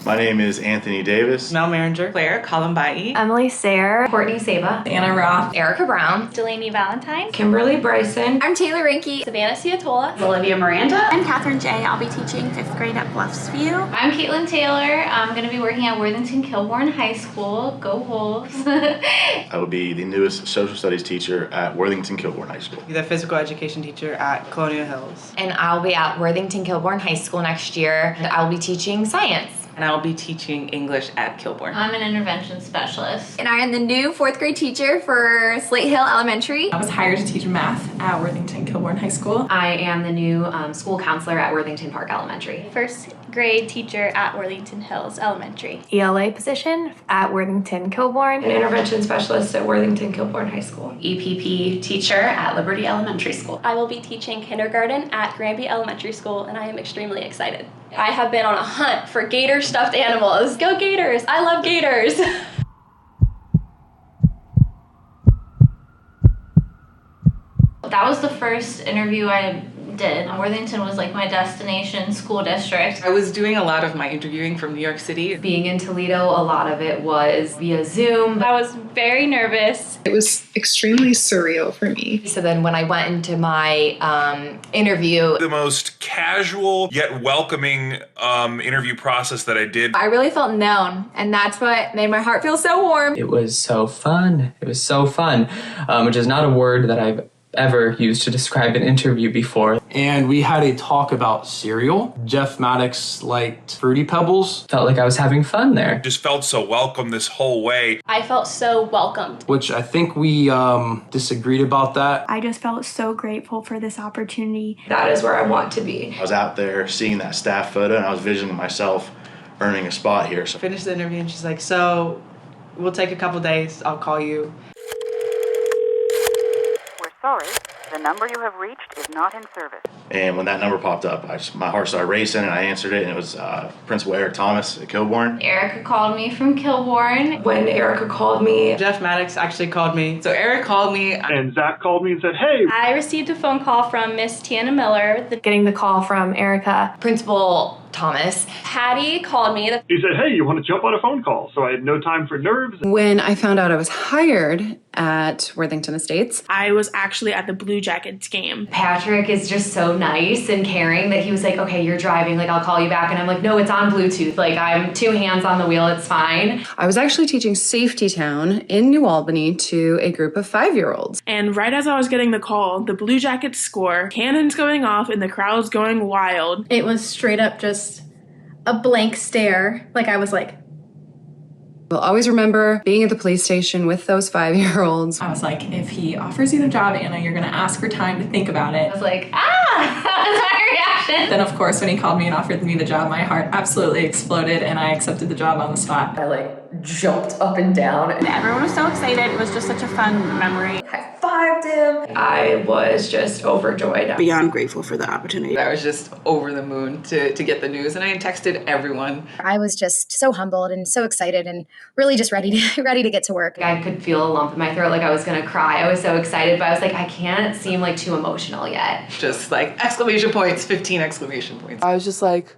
My name is Anthony Davis. Mel Maringer, Claire Columbai, Emily Sayre, Courtney Saba, Anna Roth, Erica Brown, Delaney Valentine, Kimberly Bryson, I'm Taylor Rinke, Savannah Ciatola, Olivia Miranda. I'm Catherine J. I'll be teaching 5th grade at Bluffsview. I'm Caitlin Taylor. I'm going to be working at Worthington Kilbourne High School. Go Wolves. I will be the newest social studies teacher at Worthington Kilbourne High School. the physical education teacher at Colonial Hills. and I'll be at Worthington Kilbourne High School next year, and I'll be teaching science. And I will be teaching English at Kilbourne. I'm an intervention specialist. and I am the new 4th grade teacher for Slate Hill Elementary. I was hired to teach math at Worthington Kilbourne High School. I am the new school counselor at Worthington Park Elementary. first grade teacher at Worthington Hills Elementary. ELA position at Worthington Kilbourne. An intervention specialist at Worthington Kilbourne High School. EPP teacher at Liberty Elementary School. I will be teaching kindergarten at Granby Elementary School, and I am extremely excited. I have been on a hunt for gator stuffed animals. Go Gators! I love gators! That was the first interview I did. Worthington was like my destination school district. I was doing a lot of my interviewing from New York City. Being in Toledo, a lot of it was via Zoom. I was very nervous. It was extremely surreal for me. So then when I went into my interview, The most casual yet welcoming interview process that I did. I really felt known, and that's what made my heart feel so warm. It was so fun. It was so fun, which is not a word that I've ever used to describe an interview before. And we had a talk about cereal. Jeff Maddox liked Fruity Pebbles. Felt like I was having fun there. Just felt so welcome this whole way. I felt so welcomed. Which I think we disagreed about that. I just felt so grateful for this opportunity. That is where I want to be. I was out there seeing that staff photo and I was visioning myself earning a spot here. So Finished the interview and she's like, so we'll take a couple days, I'll call you. Sorry, the number you have reached is not in service. And when that number popped up, my heart started racing and I answered it, and it was Principal Eric Thomas at Kilbourne. Erica called me from Kilbourne. When Erica called me, Jeff Maddox actually called me. So Eric called me. And Zach called me and said, hey. I received a phone call from Miss Tiana Miller. Getting the call from Erica. Principal Thomas. Patty called me. He said, hey, you want to jump on a phone call? So I had no time for nerves. When I found out I was hired at Worthington Estates, I was actually at the Blue Jackets game. Patrick is just so nice and caring that he was like, okay, you're driving, like I'll call you back. And I'm like, no, it's on Bluetooth. Like I'm 2 hands on the wheel, it's fine. I was actually teaching Safety Town in New Albany to a group of 5-year-olds. And right as I was getting the call, the Blue Jackets score, cannons going off, and the crowd's going wild. It was straight up just a blank stare. Like I was like, I'll always remember being at the police station with those 5-year-olds. I was like, if he offers you the job, Anna, you're going to ask for time to think about it. I was like, that was my reaction. Then, of course, when he called me and offered me the job, my heart absolutely exploded, and I accepted the job on the spot. I jumped up and down. everyone was so excited. It was just such a fun memory. High-fived him. I was just overjoyed. Beyond grateful for the opportunity. I was just over the moon to get the news, and I texted everyone. I was just so humbled and so excited and really just ready to get to work. I could feel a lump in my throat, like I was gonna cry. I was so excited, but I was like, I can't seem like too emotional yet. Just like exclamation points, 15 exclamation points. I was just like,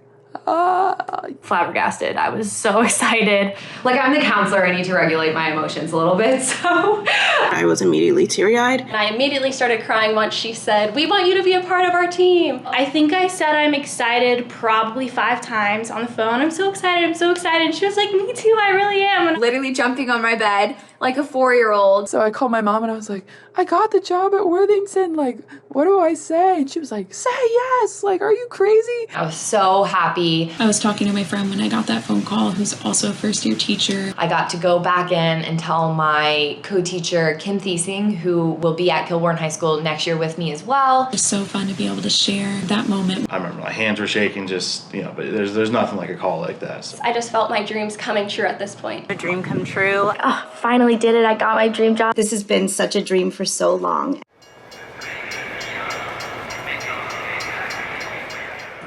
Flabbergasted. I was so excited. Like I'm the counselor, I need to regulate my emotions a little bit, so. I was immediately teary-eyed. And I immediately started crying once she said, we want you to be a part of our team. I think I said I'm excited probably 5 times on the phone. I'm so excited, I'm so excited. And she was like, me too, I really am. And Literally jumping on my bed like a 4-year-old. So I called my mom and I was like, I got the job at Worthington. Like, what do I say? And she was like, say yes. Like, are you crazy? I was so happy. I was talking to my friend when I got that phone call, who's also a first-year teacher. I got to go back in and tell my co-teacher, Kim Thiesing, who will be at Kilbourne High School next year with me as well. It was so fun to be able to share that moment. I remember my hands were shaking, just, but there's nothing like a call like that. So. I just felt my dreams coming true at this point. A dream come true. Oh, finally did it. I got my dream job. This has been such a dream for so long.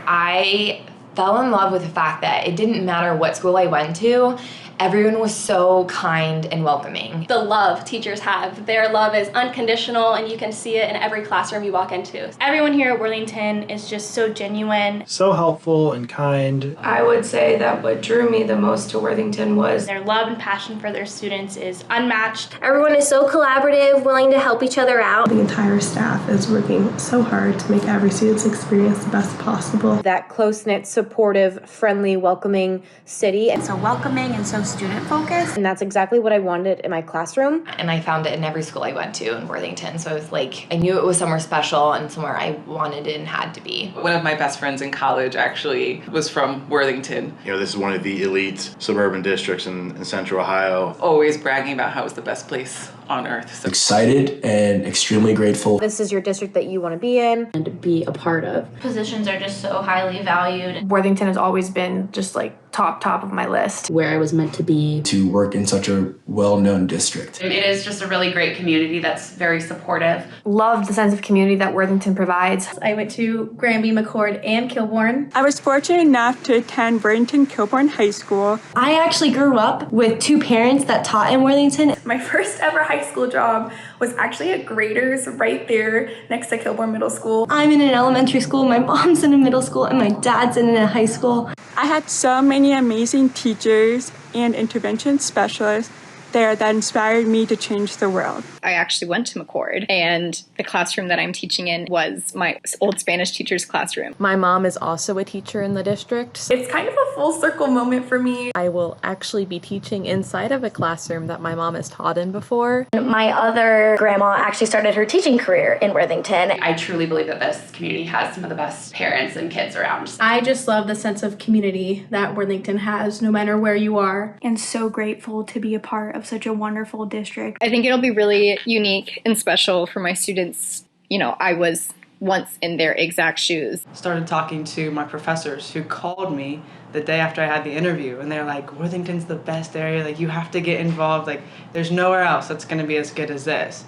I fell in love with the fact that it didn't matter what school I went to, Everyone was so kind and welcoming. The love teachers have. Their love is unconditional, and you can see it in every classroom you walk into. Everyone here at Worthington is just so genuine. So helpful and kind. I would say that what drew me the most to Worthington was their love and passion for their students is unmatched. Everyone is so collaborative, willing to help each other out. The entire staff is working so hard to make every student's experience the best possible. That close-knit, supportive, friendly, welcoming city. It's so welcoming and so student-focused. And that's exactly what I wanted in my classroom. And I found it in every school I went to in Worthington. So I was like, I knew it was somewhere special and somewhere I wanted and had to be. One of my best friends in college actually was from Worthington. You know, this is one of the elite suburban districts in Central Ohio. Always bragging about how it's the best place on earth. So. Excited and extremely grateful. This is your district that you want to be in and to be a part of. Positions are just so highly valued. Worthington has always been just like top of my list. Where I was meant to be. To work in such a well-known district. It is just a really great community that's very supportive. Love the sense of community that Worthington provides. I went to Granby, McCord, and Kilbourne. I was fortunate enough to attend Worthington Kilbourne High School. I actually grew up with two parents that taught in Worthington. My first ever high school job was actually at Graders right there next to Kilbourne Middle School. I'm in an elementary school, my mom's in a middle school, and my dad's in a high school. I had so many amazing teachers and intervention specialists there that inspired me to change the world. I actually went to McCord, and the classroom that I'm teaching in was my old Spanish teacher's classroom. My mom is also a teacher in the district. It's kind of a full circle moment for me. I will actually be teaching inside of a classroom that my mom has taught in before. My other grandma actually started her teaching career in Worthington. I truly believe that this community has some of the best parents and kids around. I just love the sense of community that Worthington has, no matter where you are. And so grateful to be a part of such a wonderful district. I think it'll be really unique and special for my students. You know, I was once in their exact shoes. Started talking to my professors who called me the day after I had the interview, and they're like, Worthington's the best area, like you have to get involved, like there's nowhere else that's going to be as good as this.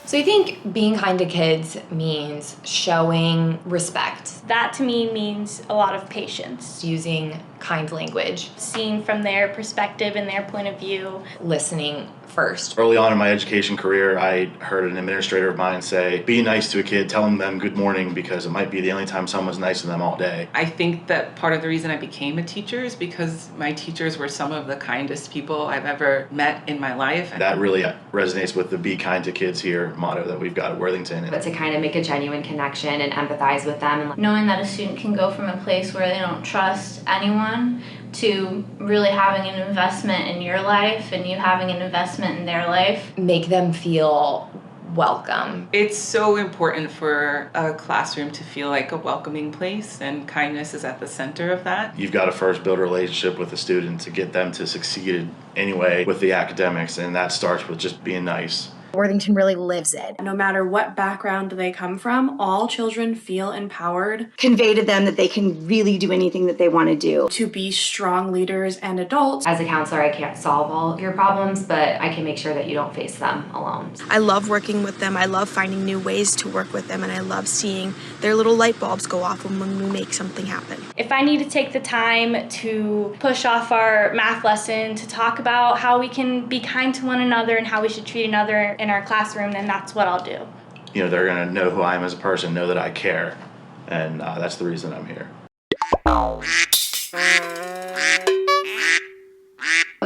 So I think being kind to kids means showing respect. That to me means a lot of patience. Using kind language. Seeing from their perspective and their point of view. Listening first. Early on in my education career, I heard an administrator of mine say, be nice to a kid, tell them good morning, because it might be the only time someone's nice to them all day. I think that part of the reason I became a teacher is because my teachers were some of the kindest people I've ever met in my life. That really resonates with the be kind to kids here motto that we've got at Worthington. But to kind of make a genuine connection and empathize with them. And knowing that a student can go from a place where they don't trust anyone to really having an investment in your life and you having an investment in their life. Make them feel welcome. It's so important for a classroom to feel like a welcoming place, and kindness is at the center of that. You've got to first build a relationship with the student to get them to succeed anyway with the academics, and that starts with just being nice. Worthington really lives it. No matter what background they come from, all children feel empowered. Convey to them that they can really do anything that they want to do. To be strong leaders and adults. As a counselor, I can't solve all your problems, but I can make sure that you don't face them alone. I love working with them. I love finding new ways to work with them, and I love seeing their little light bulbs go off when we make something happen. If I need to take the time to push off our math lesson to talk about how we can be kind to one another and how we should treat another in our classroom, then that's what I'll do. You know, they're going to know who I am as a person, know that I care, and that's the reason I'm here.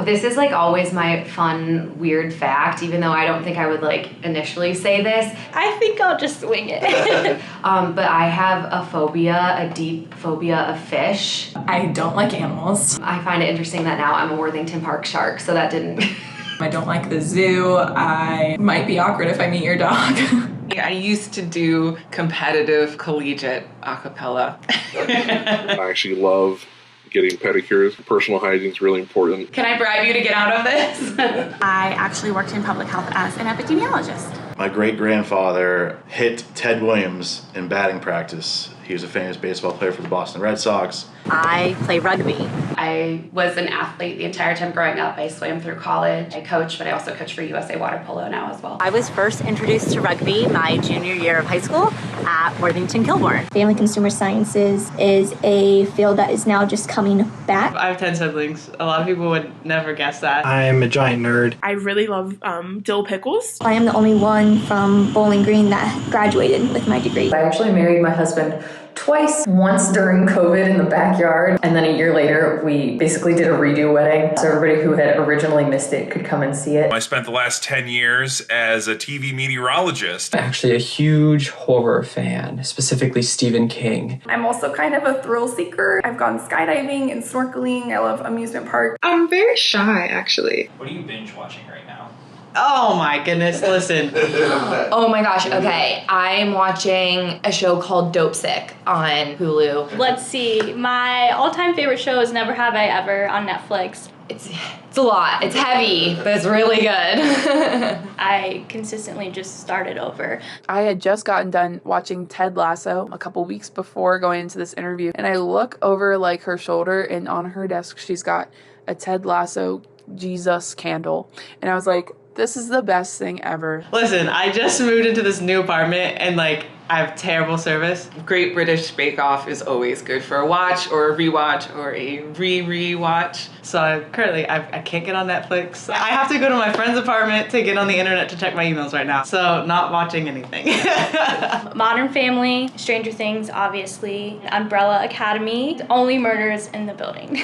This is like always my fun, weird fact, even though I don't think I would like initially say this. I think I'll just wing it. But I have a phobia, a deep phobia of fish. I don't like animals. I find it interesting that now I'm a Worthington Park shark, so that didn't... I don't like the zoo. I might be awkward if I meet your dog. I used to do competitive collegiate a cappella. I actually love getting pedicures. Personal hygiene is really important. Can I bribe you to get out of this? I actually worked in public health as an epidemiologist. My great-grandfather hit Ted Williams in batting practice. He was a famous baseball player for the Boston Red Sox. I play rugby. I was an athlete the entire time growing up. I swam through college. I coached, but I also coach for USA Water Polo now as well. I was first introduced to rugby my junior year of high school at Worthington Kilbourne. Family Consumer Sciences is a field that is now just coming back. I have 10 siblings. A lot of people would never guess that. I'm a giant nerd. I really love dill pickles. I am the only one from Bowling Green that graduated with my degree. I actually married my husband twice, once during COVID in the backyard, and then a year later we basically did a redo wedding, so everybody who had originally missed it could come and see it. I spent the last 10 years as a TV meteorologist. Actually a huge horror fan, specifically Stephen King. I'm also kind of a thrill seeker. I've gone skydiving and snorkeling. I love amusement parks. I'm very shy, actually. What are you binge watching right now? Oh my goodness, listen. Oh my gosh, okay. I'm watching a show called Dope Sick on Hulu. Let's see. My all-time favorite show is Never Have I Ever on Netflix. It's a lot. It's heavy, but it's really good. I consistently just started over. I had just gotten done watching Ted Lasso a couple weeks before going into this interview, and I look over like her shoulder, and on her desk she's got a Ted Lasso Jesus candle, and I was like, this is the best thing ever. Listen, I just moved into this new apartment and I have terrible service. Great British Bake Off is always good for a watch or a rewatch or a re-rewatch. So I can't get on Netflix. I have to go to my friend's apartment to get on the internet to check my emails right now. So not watching anything. Modern Family, Stranger Things, obviously, Umbrella Academy, Only Murders in the Building.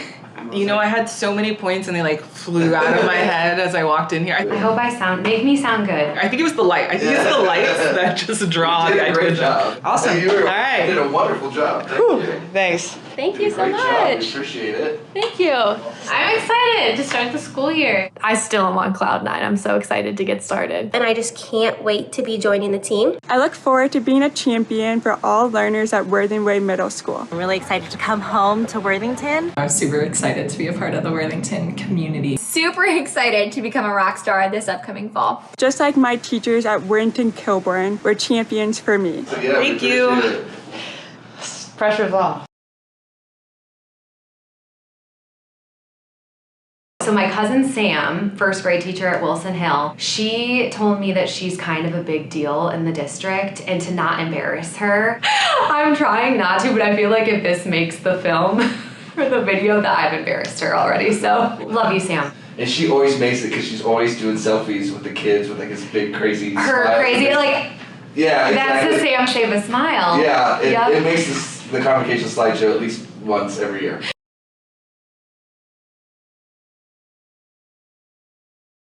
You know, I had so many points and they flew out of my head as I walked in here. I hope make me sound good. I think it was the light. I think it's the lights that just draw the attention. Great job. Awesome. You All right. did a wonderful job. Thank you. Thanks. Thank you so Great much. job. We appreciate it. Thank you. I'm excited to start the school year. I still am on cloud 9. I'm so excited to get started. And I just can't wait to be joining the team. I look forward to being a champion for all learners at Worthington Middle School. I'm really excited to come home to Worthington. I'm super excited to be a part of the Worthington community. Super excited to become a rock star this upcoming fall. Just like my teachers at Worthington Kilbourne were champions for me. So, yeah, thank you. Pressure's off. So my cousin Sam, first grade teacher at Wilson Hill, she told me that she's kind of a big deal in the district and to not embarrass her. I'm trying not to, but I feel like if this makes the film for the video that I've embarrassed her already. So love you, Sam. And she always makes it because she's always doing selfies with the kids with this big crazy Her smile. crazy, yeah, that's exactly. the Sam Sabasmile. Yeah, Yep. it makes the convocation slideshow at least once every year.